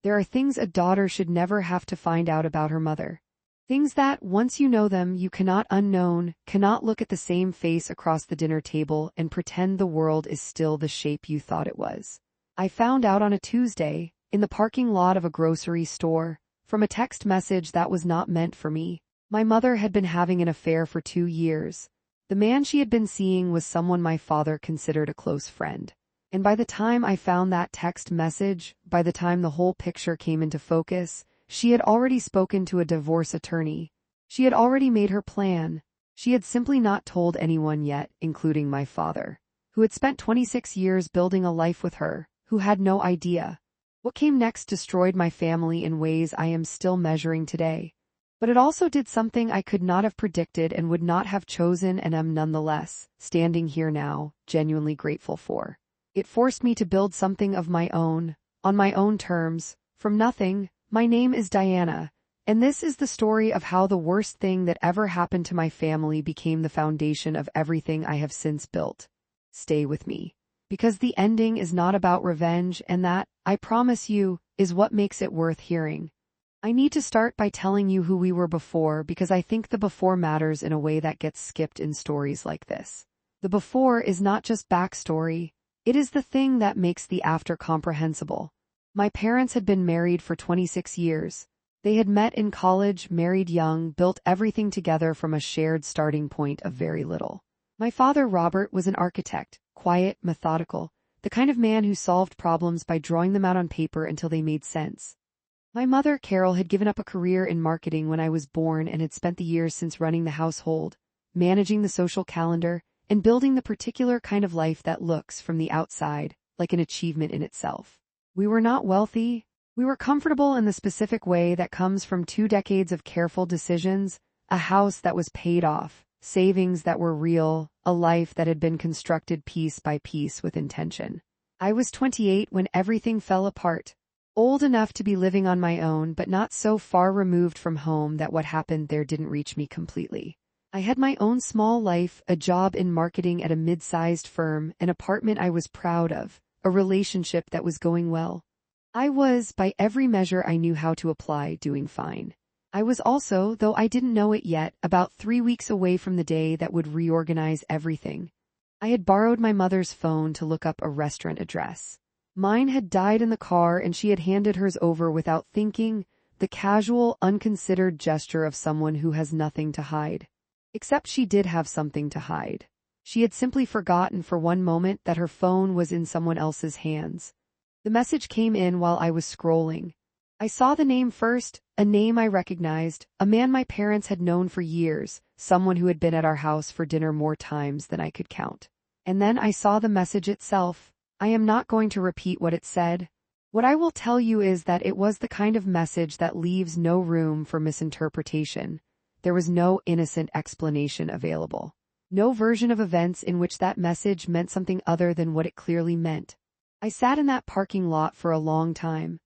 There are things a daughter should never have to find out about her mother. Things that, once you know them, you cannot unknown, cannot look at the same face across the dinner table and pretend the world is still the shape you thought it was. I found out on a Tuesday, in the parking lot of a grocery store, from a text message that was not meant for me. My mother had been having an affair for 2 years. The man she had been seeing was someone my father considered a close friend. And by the time I found that text message, by the time the whole picture came into focus, she had already spoken to a divorce attorney. She had already made her plan. She had simply not told anyone yet, including my father, who had spent 26 years building a life with her, who had no idea. What came next destroyed my family in ways I am still measuring today. But it also did something I could not have predicted and would not have chosen, and am nonetheless, standing here now, genuinely grateful for. It forced me to build something of my own, on my own terms, from nothing. My name is Diana, and this is the story of how the worst thing that ever happened to my family became the foundation of everything I have since built. Stay with me. Because the ending is not about revenge, and that, I promise you, is what makes it worth hearing. I need to start by telling you who we were before, because I think the before matters in a way that gets skipped in stories like this. The before is not just backstory, it is the thing that makes the after comprehensible. My parents had been married for 26 years. They had met in college, married young, built everything together from a shared starting point of very little. My father, Robert, was an architect, quiet, methodical, the kind of man who solved problems by drawing them out on paper until they made sense. My mother, Carol, had given up a career in marketing when I was born and had spent the years since running the household, managing the social calendar, and building the particular kind of life that looks, from the outside, like an achievement in itself. We were not wealthy. We were comfortable in the specific way that comes from 2 decades of careful decisions, a house that was paid off, savings that were real, a life that had been constructed piece by piece with intention. I was 28 when everything fell apart. Old enough to be living on my own, but not so far removed from home that what happened there didn't reach me completely. I had my own small life, a job in marketing at a mid-sized firm, an apartment I was proud of, a relationship that was going well. I was, by every measure I knew how to apply, doing fine. I was also, though I didn't know it yet, about 3 weeks away from the day that would reorganize everything. I had borrowed my mother's phone to look up a restaurant address. Mine had died in the car and she had handed hers over without thinking, the casual, unconsidered gesture of someone who has nothing to hide. Except she did have something to hide. She had simply forgotten for one moment that her phone was in someone else's hands. The message came in while I was scrolling. I saw the name first, a name I recognized, a man my parents had known for years, someone who had been at our house for dinner more times than I could count. And then I saw the message itself. I am not going to repeat what it said. What I will tell you is that it was the kind of message that leaves no room for misinterpretation. There was no innocent explanation available. No version of events in which that message meant something other than what it clearly meant. I sat in that parking lot for a long time.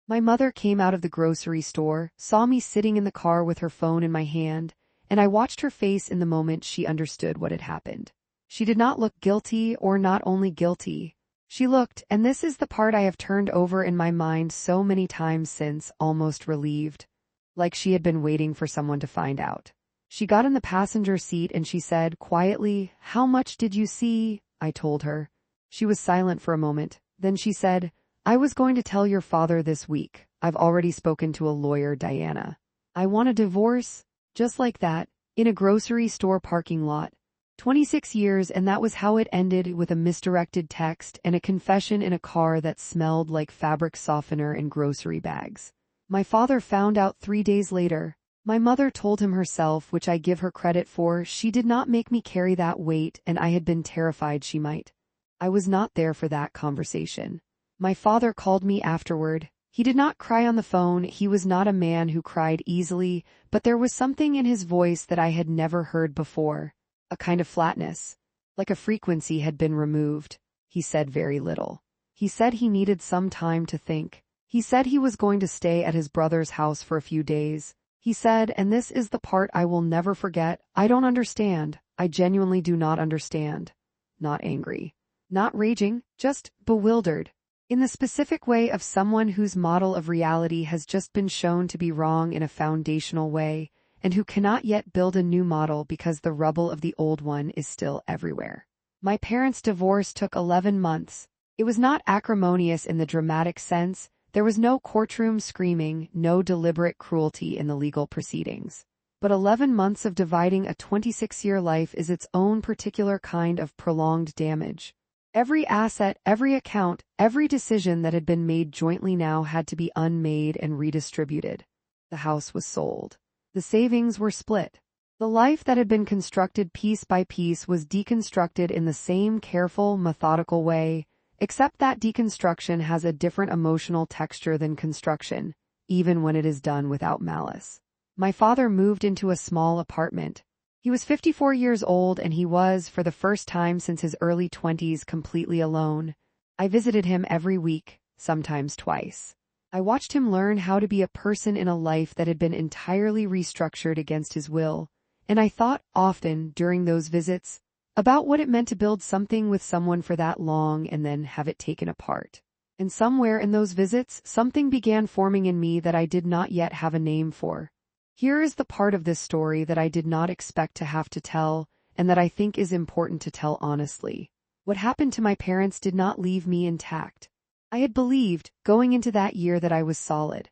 My mother came out of the grocery store, saw me sitting in the car with her phone in my hand, and I watched her face in the moment she understood what had happened. She did not look guilty, or not only guilty. She looked, and this is the part I have turned over in my mind so many times since, almost relieved. Like she had been waiting for someone to find out. She got in the passenger seat and she said quietly, "How much did you see?" I told her. She was silent for a moment. Then she said, "I was going to tell your father this week. I've already spoken to a lawyer, Diana. I want a divorce." Just like that, in a grocery store parking lot. 26 years, and that was how it ended, with a misdirected text and a confession in a car that smelled like fabric softener and grocery bags. My father found out 3 days later. My mother told him herself, which I give her credit for. She did not make me carry that weight, and I had been terrified she might. I was not there for that conversation. My father called me afterward. He did not cry on the phone. He was not a man who cried easily, but there was something in his voice that I had never heard before. A kind of flatness. Like a frequency had been removed. He said very little. He said he needed some time to think. He said he was going to stay at his brother's house for a few days. He said, and this is the part I will never forget, "I don't understand. I genuinely do not understand." Not angry. Not raging, just bewildered. In the specific way of someone whose model of reality has just been shown to be wrong in a foundational way, and who cannot yet build a new model because the rubble of the old one is still everywhere. My parents' divorce took 11 months. It was not acrimonious in the dramatic sense. There was no courtroom screaming, no deliberate cruelty in the legal proceedings. But 11 months of dividing a 26-year life is its own particular kind of prolonged damage. Every asset, every account, every decision that had been made jointly now had to be unmade and redistributed. The house was sold. The savings were split. The life that had been constructed piece by piece was deconstructed in the same careful, methodical way, except that deconstruction has a different emotional texture than construction, even when it is done without malice. My father moved into a small apartment. He was 54 years old and he was, for the first time since his early 20s, completely alone. I visited him every week, sometimes twice. I watched him learn how to be a person in a life that had been entirely restructured against his will, and I thought often, during those visits, about what it meant to build something with someone for that long and then have it taken apart. And somewhere in those visits, something began forming in me that I did not yet have a name for. Here is the part of this story that I did not expect to have to tell, and that I think is important to tell honestly. What happened to my parents did not leave me intact. I had believed, going into that year, that I was solid.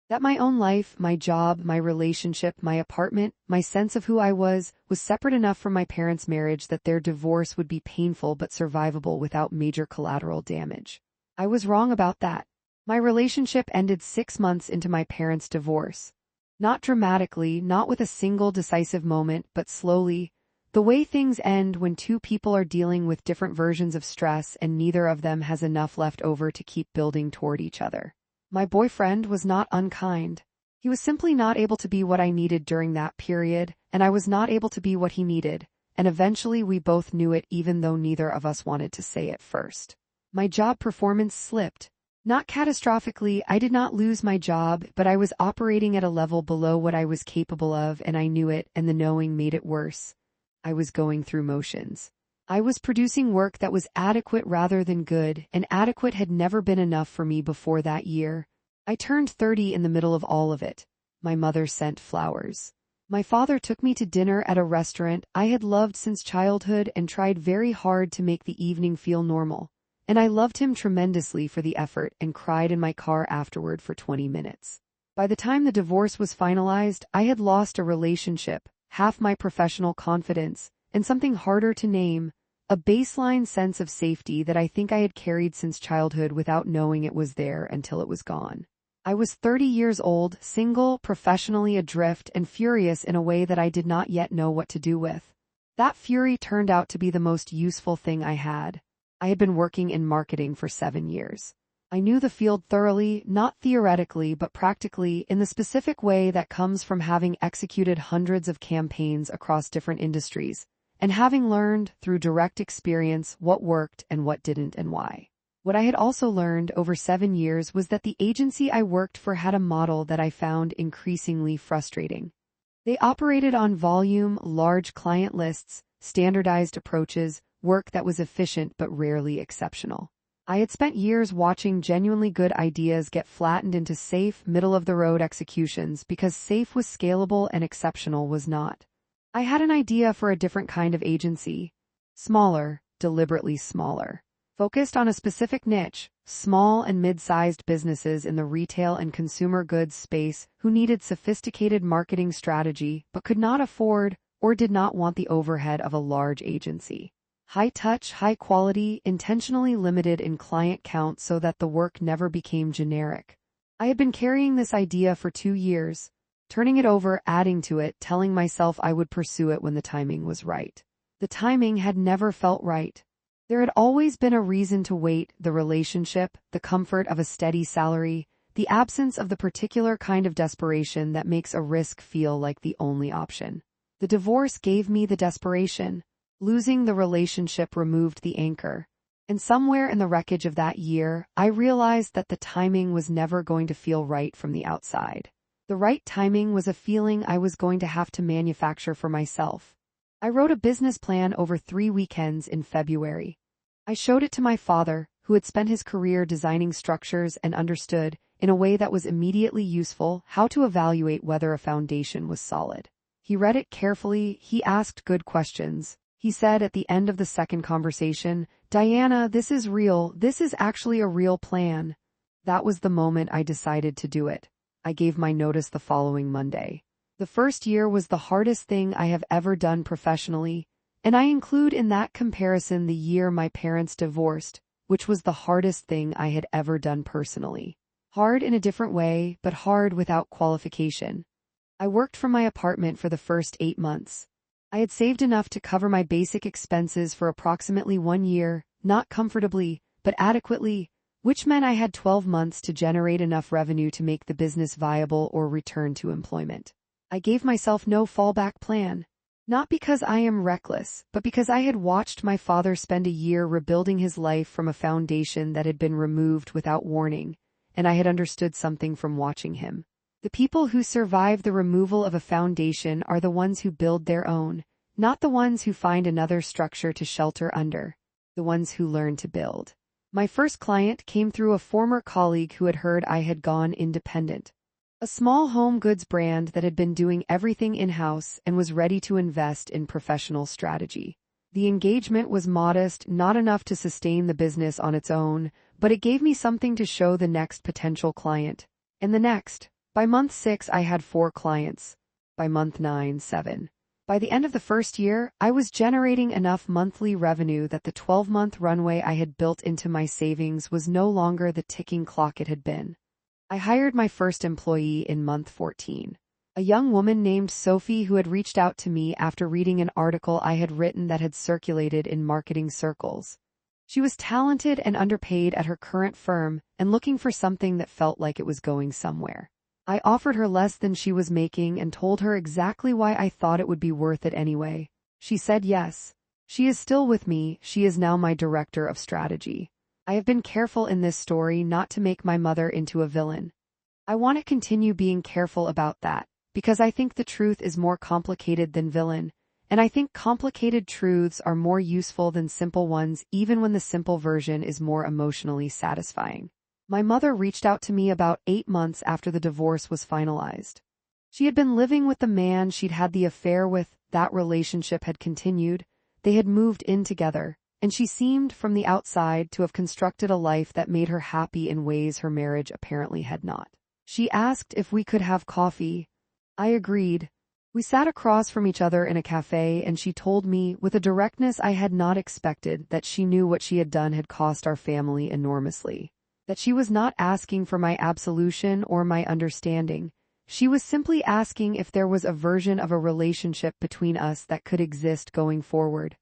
That my own life, my job, my relationship, my apartment, my sense of who I was separate enough from my parents' marriage that their divorce would be painful but survivable without major collateral damage. I was wrong about that. My relationship ended 6 months into my parents' divorce. Not dramatically, not with a single decisive moment, but slowly, the way things end when two people are dealing with different versions of stress and neither of them has enough left over to keep building toward each other. My boyfriend was not unkind. He was simply not able to be what I needed during that period, and I was not able to be what he needed, and eventually we both knew it even though neither of us wanted to say it first. My job performance slipped. Not catastrophically, I did not lose my job, but I was operating at a level below what I was capable of, and I knew it, and the knowing made it worse. I was going through motions. I was producing work that was adequate rather than good, and adequate had never been enough for me before that year. I turned 30 in the middle of all of it. My mother sent flowers. My father took me to dinner at a restaurant I had loved since childhood and tried very hard to make the evening feel normal. And I loved him tremendously for the effort and cried in my car afterward for 20 minutes. By the time the divorce was finalized, I had lost a relationship, half my professional confidence, and something harder to name, a baseline sense of safety that I think I had carried since childhood without knowing it was there until it was gone. I was 30 years old, single, professionally adrift, and furious in a way that I did not yet know what to do with. That fury turned out to be the most useful thing I had. I had been working in marketing for 7 years. I knew the field thoroughly, not theoretically but practically, in the specific way that comes from having executed hundreds of campaigns across different industries, and having learned, through direct experience, what worked and what didn't and why. What I had also learned over 7 years was that the agency I worked for had a model that I found increasingly frustrating. They operated on volume, large client lists, standardized approaches, work that was efficient but rarely exceptional. I had spent years watching genuinely good ideas get flattened into safe, middle-of-the-road executions because safe was scalable and exceptional was not. I had an idea for a different kind of agency. Smaller, deliberately smaller. Focused on a specific niche, small and mid-sized businesses in the retail and consumer goods space who needed sophisticated marketing strategy but could not afford or did not want the overhead of a large agency. High touch, high quality, intentionally limited in client count so that the work never became generic. I had been carrying this idea for 2 years, turning it over, adding to it, telling myself I would pursue it when the timing was right. The timing had never felt right. There had always been a reason to wait: the relationship, the comfort of a steady salary, the absence of the particular kind of desperation that makes a risk feel like the only option. The divorce gave me the desperation. Losing the relationship removed the anchor. And somewhere in the wreckage of that year, I realized that the timing was never going to feel right from the outside. The right timing was a feeling I was going to have to manufacture for myself. I wrote a business plan over 3 weekends in February. I showed it to my father, who had spent his career designing structures and understood, in a way that was immediately useful, how to evaluate whether a foundation was solid. He read it carefully, he asked good questions. He said at the end of the second conversation, "Diana, this is real, this is actually a real plan." That was the moment I decided to do it. I gave my notice the following Monday. The first year was the hardest thing I have ever done professionally, and I include in that comparison the year my parents divorced, which was the hardest thing I had ever done personally. Hard in a different way, but hard without qualification. I worked from my apartment for the first 8 months. I had saved enough to cover my basic expenses for approximately 1 year, not comfortably, but adequately, which meant I had 12 months to generate enough revenue to make the business viable or return to employment. I gave myself no fallback plan. Not because I am reckless, but because I had watched my father spend a year rebuilding his life from a foundation that had been removed without warning, and I had understood something from watching him. The people who survive the removal of a foundation are the ones who build their own, not the ones who find another structure to shelter under, the ones who learn to build. My first client came through a former colleague who had heard I had gone independent. A small home goods brand that had been doing everything in-house and was ready to invest in professional strategy. The engagement was modest, not enough to sustain the business on its own, but it gave me something to show the next potential client. And the next. By month 6 I had 4 clients. By month 9, 7. By the end of the first year, I was generating enough monthly revenue that the 12-month runway I had built into my savings was no longer the ticking clock it had been. I hired my first employee in month 14. A young woman named Sophie who had reached out to me after reading an article I had written that had circulated in marketing circles. She was talented and underpaid at her current firm and looking for something that felt like it was going somewhere. I offered her less than she was making and told her exactly why I thought it would be worth it anyway. She said yes. She is still with me, she is now my director of strategy. I have been careful in this story not to make my mother into a villain. I want to continue being careful about that, because I think the truth is more complicated than villain, and I think complicated truths are more useful than simple ones even when the simple version is more emotionally satisfying. My mother reached out to me about 8 months after the divorce was finalized. She had been living with the man she'd had the affair with, that relationship had continued, they had moved in together, and she seemed, from the outside, to have constructed a life that made her happy in ways her marriage apparently had not. She asked if we could have coffee. I agreed. We sat across from each other in a cafe and she told me, with a directness I had not expected, that she knew what she had done had cost our family enormously. That she was not asking for my absolution or my understanding. She was simply asking if there was a version of a relationship between us that could exist going forward.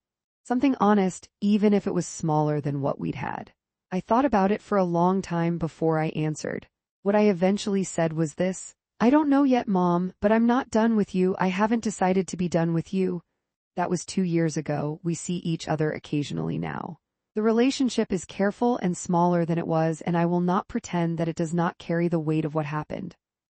Something honest, even if it was smaller than what we'd had. I thought about it for a long time before I answered. What I eventually said was this: "I don't know yet, Mom, but I'm not done with you. I haven't decided to be done with you." That was 2 years ago. We see each other occasionally now. The relationship is careful and smaller than it was, and I will not pretend that it does not carry the weight of what happened.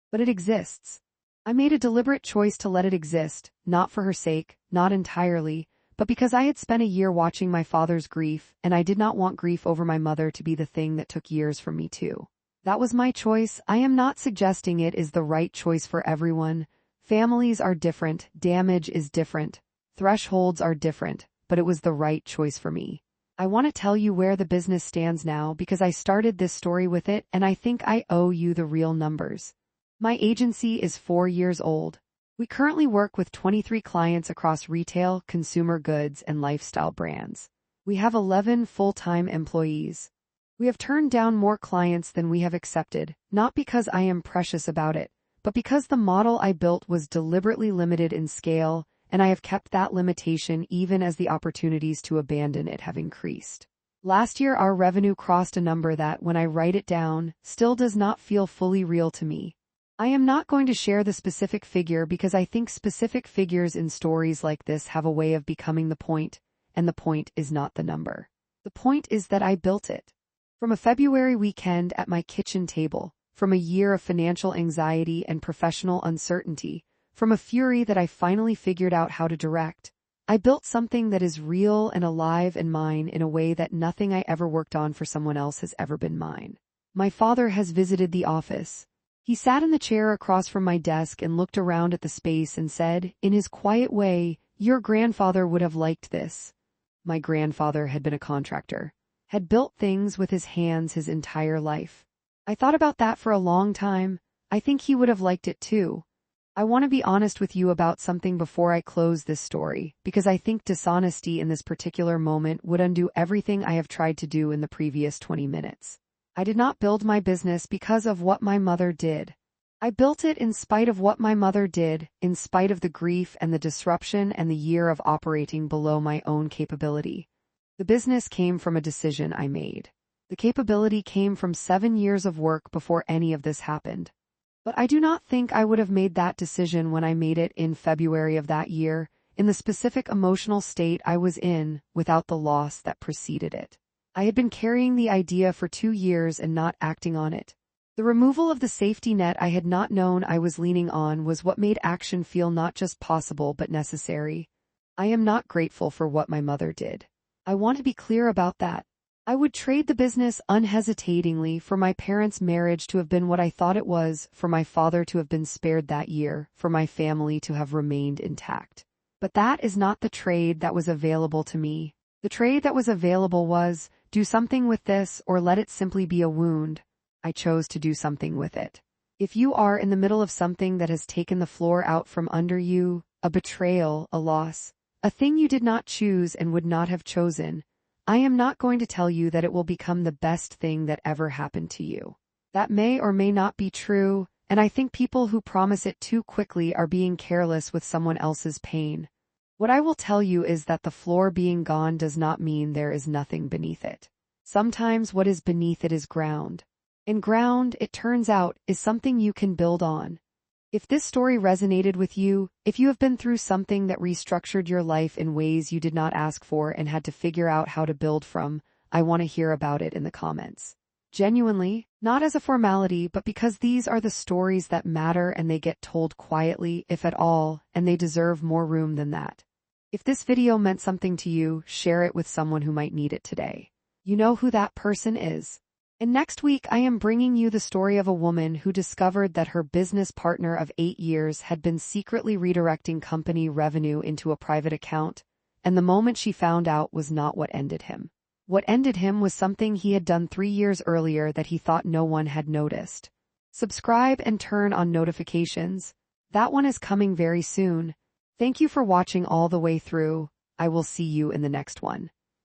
But it exists. I made a deliberate choice to let it exist, not for her sake, not entirely, but because I had spent a year watching my father's grief, and I did not want grief over my mother to be the thing that took years from me too. That was my choice. I am not suggesting it is the right choice for everyone. Families are different, damage is different, thresholds are different, but it was the right choice for me. I want to tell you where the business stands now because I started this story with it and I think I owe you the real numbers. My agency is 4 years old. We currently work with 23 clients across retail, consumer goods, and lifestyle brands. We have 11 full-time employees. We have turned down more clients than we have accepted, not because I am precious about it, but because the model I built was deliberately limited in scale, and I have kept that limitation even as the opportunities to abandon it have increased. Last year our revenue crossed a number that, when I write it down, still does not feel fully real to me. I am not going to share the specific figure because I think specific figures in stories like this have a way of becoming the point, and the point is not the number. The point is that I built it. From a February weekend at my kitchen table, from a year of financial anxiety and professional uncertainty, from a fury that I finally figured out how to direct, I built something that is real and alive and mine in a way that nothing I ever worked on for someone else has ever been mine. My father has visited the office. He sat in the chair across from my desk and looked around at the space and said, in his quiet way, "Your grandfather would have liked this." My grandfather had been a contractor, had built things with his hands his entire life. I thought about that for a long time. I think he would have liked it too. I want to be honest with you about something before I close this story, because I think dishonesty in this particular moment would undo everything I have tried to do in the previous 20 minutes. I did not build my business because of what my mother did. I built it in spite of what my mother did, in spite of the grief and the disruption and the year of operating below my own capability. The business came from a decision I made. The capability came from 7 years of work before any of this happened. But I do not think I would have made that decision when I made it in February of that year, in the specific emotional state I was in, without the loss that preceded it. I had been carrying the idea for 2 years and not acting on it. The removal of the safety net I had not known I was leaning on was what made action feel not just possible but necessary. I am not grateful for what my mother did. I want to be clear about that. I would trade the business unhesitatingly for my parents' marriage to have been what I thought it was, for my father to have been spared that year, for my family to have remained intact. But that is not the trade that was available to me. The trade that was available was, do something with this or let it simply be a wound. I chose to do something with it. If you are in the middle of something that has taken the floor out from under you, a betrayal, a loss, a thing you did not choose and would not have chosen, I am not going to tell you that it will become the best thing that ever happened to you. That may or may not be true, and I think people who promise it too quickly are being careless with someone else's pain. What I will tell you is that the floor being gone does not mean there is nothing beneath it. Sometimes what is beneath it is ground. And ground, it turns out, is something you can build on. If this story resonated with you, if you have been through something that restructured your life in ways you did not ask for and had to figure out how to build from, I want to hear about it in the comments. Genuinely, not as a formality, but because these are the stories that matter and they get told quietly, if at all, and they deserve more room than that. If this video meant something to you, share it with someone who might need it today. You know who that person is. And next week I am bringing you the story of a woman who discovered that her business partner of 8 years had been secretly redirecting company revenue into a private account, and the moment she found out was not what ended him. What ended him was something he had done 3 years earlier that he thought no one had noticed. Subscribe and turn on notifications. That one is coming very soon. Thank you for watching all the way through. I will see you in the next one.